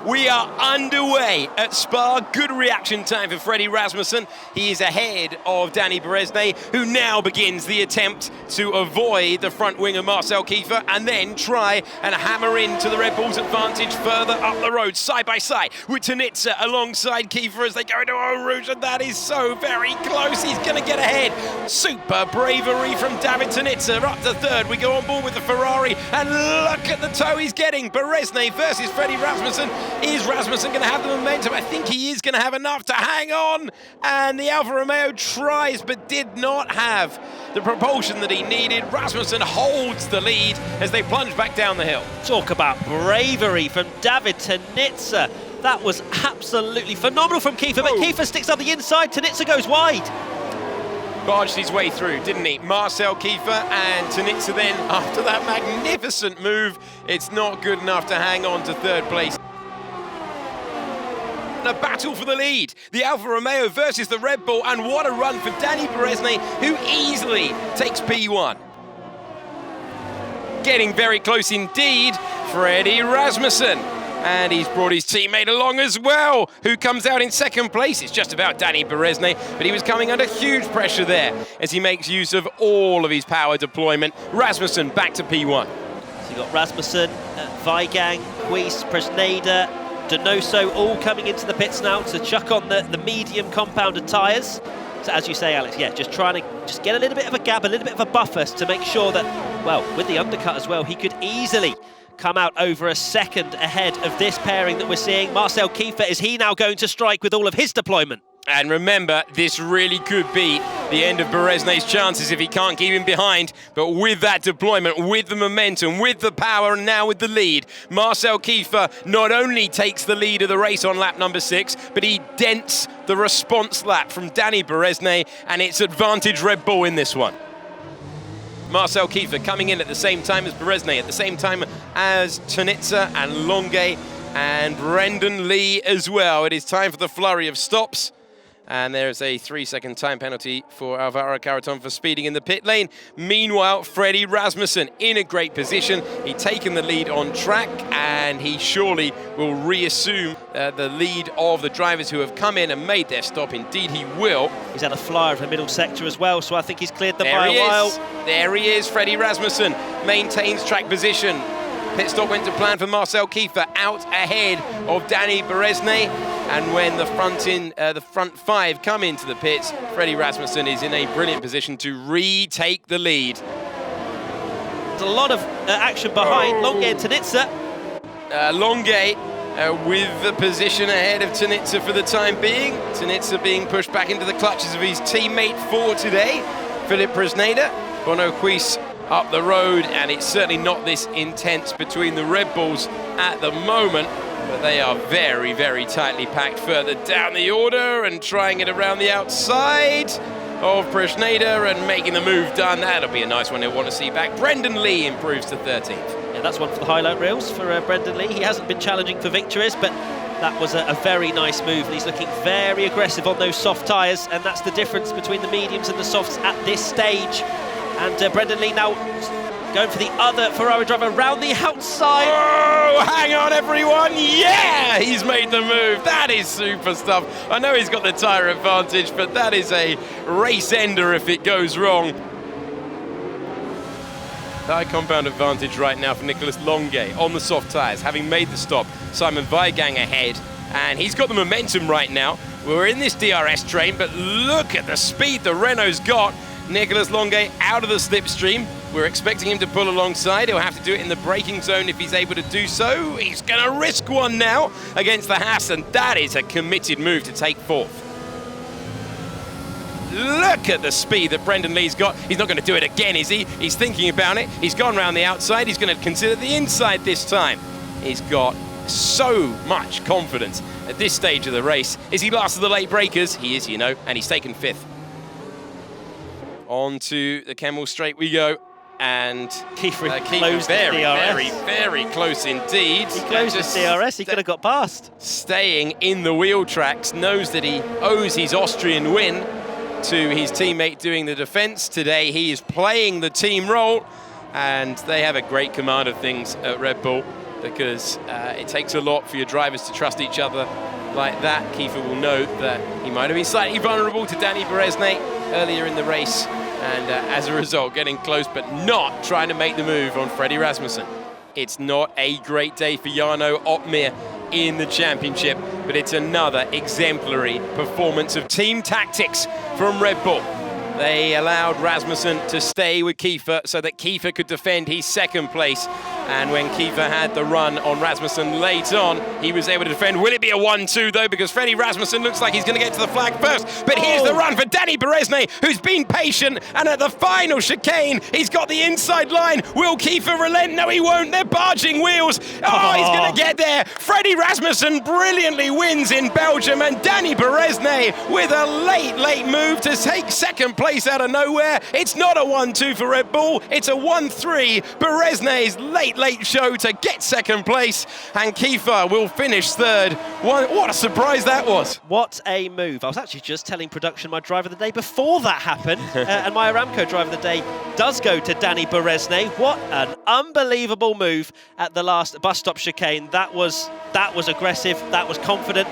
We are underway at Spa. Good reaction time for Freddie Rasmussen. He is ahead of Danny Berezne, who now begins the attempt to avoid the front wing of Marcel Kiefer and then try and hammer into the Red Bull's advantage further up the road, side by side with Tanitsa alongside Kiefer as they go into Eau Rouge, and that is so very close. He's going to get ahead. Super bravery from David Tanitsa. Up to third. We go on board with the Ferrari, and look at the tow he's getting. Berezne versus Freddie Rasmussen. Is Rasmussen going to have the momentum? I think he is going to have enough to hang on. And the Alfa Romeo tries, but did not have the propulsion that he needed. Rasmussen holds the lead as they plunge back down the hill. Talk about bravery from David Tanitsa. That was absolutely phenomenal from Kiefer, but Kiefer sticks on the inside. Tanitsa goes wide. Barged his way through, didn't he? Marcel Kiefer and Tanitsa then, after that magnificent move, it's not good enough to hang on to third place. A battle for the lead. The Alfa Romeo versus the Red Bull, and what a run for Danny Berezne, who easily takes P1. Getting very close indeed, Freddie Rasmussen. And he's brought his teammate along as well, who comes out in second place. It's just about Danny Berezne, but he was coming under huge pressure there as he makes use of all of his power deployment. Rasmussen back to P1. So you've got Rasmussen, Weigang, Huis, Presneda, Donoso all coming into the pits now to chuck on the medium compounded tyres. So as you say, Alex, yeah, just trying to get a little bit of a gap, a little bit of a buffer to make sure that, well, with the undercut as well, he could easily come out over a second ahead of this pairing that we're seeing. Marcel Kiefer, is he now going to strike with all of his deployment? And remember, this really could be the end of Berezne's chances if he can't keep him behind. But with that deployment, with the momentum, with the power, and now with the lead, Marcel Kiefer not only takes the lead of the race on lap number 6, but he dents the response lap from Danny Berezne, and it's advantage Red Bull in this one. Marcel Kiefer coming in at the same time as Berezne, at the same time as Tanitsa and Longuet and Brendan Lee as well. It is time for the flurry of stops. And there's a 3-second time penalty for Alvaro Carreton for speeding in the pit lane. Meanwhile, Freddie Rasmussen in a great position. He's taken the lead on track, and he surely will reassume the lead of the drivers who have come in and made their stop. Indeed, he will. He's had a flyer of the middle sector as well, so I think he's cleared them by a while. There he is, Freddie Rasmussen maintains track position. Pit stop went to plan for Marcel Kiefer, out ahead of Danny Berezne. And when the front 5 come into the pits, Freddie Rasmussen is in a brilliant position to retake the lead. There's a lot of action behind Longuet and Tanitsa. Longuet with the position ahead of Tanitsa for the time being. Tanitsa being pushed back into the clutches of his teammate for today, Philippe Presneda. Bono Huis up the road, and it's certainly not this intense between the Red Bulls at the moment. But they are very, very tightly packed further down the order and trying it around the outside of Presneda and making the move done. That'll be a nice one he'll want to see back. Brendan Lee improves to 13th. Yeah, that's one for the highlight reels for Brendan Lee. He hasn't been challenging for victories, but that was a very nice move. And he's looking very aggressive on those soft tyres, and that's the difference between the mediums and the softs at this stage. And Brendan Lee now going for the other Ferrari driver around the outside. Oh, hang on, everyone. Yeah, he's made the move. That is super stuff. I know he's got the tyre advantage, but that is a race ender if it goes wrong. High compound advantage right now for Nicolas Longuet on the soft tyres, having made the stop. Simon Weigang ahead, and he's got the momentum right now. We're in this DRS train, but look at the speed the Renault's got. Nicolas Longuet out of the slipstream. We're expecting him to pull alongside. He'll have to do it in the braking zone if he's able to do so. He's going to risk one now against the Haas, and that is a committed move to take 4th. Look at the speed that Brendan Lee's got. He's not going to do it again, is he? He's thinking about it. He's gone around the outside. He's going to consider the inside this time. He's got so much confidence at this stage of the race. Is he last of the late breakers? He is, you know, and he's taken 5th. On to the Kemmel Straight we go. And Kiefer closed the DRS. Very close indeed. He closed his DRS, he could have got past. Staying in the wheel tracks, knows that he owes his Austrian win to his teammate doing the defense. Today he is playing the team role, and they have a great command of things at Red Bull. because it takes a lot for your drivers to trust each other like that. Kiefer will note that he might have been slightly vulnerable to Danny Berezne earlier in the race, and as a result getting close but not trying to make the move on Freddie Rasmussen. It's not a great day for Jarno Opmeer in the championship, but it's another exemplary performance of team tactics from Red Bull. They allowed Rasmussen to stay with Kiefer so that Kiefer could defend his second place. And when Kiefer had the run on Rasmussen late on, he was able to defend. Will it be a 1-2 though? Because Freddie Rasmussen looks like he's going to get to the flag first. But here's the run for Danny Berezne, who's been patient. And at the final chicane, he's got the inside line. Will Kiefer relent? No, he won't. They're barging wheels. Oh, he's going to get there. Freddie Rasmussen brilliantly wins in Belgium. And Danny Berezne with a late move to take second place out of nowhere. It's not a 1-2 for Red Bull. It's a 1-3. Berezne's late show to get second place, and Kiefer will finish third. What a surprise that was. What a move. I was actually just telling production my driver of the day before that happened, and my Aramco driver of the day does go to Danny Berezne. What an unbelievable move at the last bus stop chicane. That was aggressive, that was confident.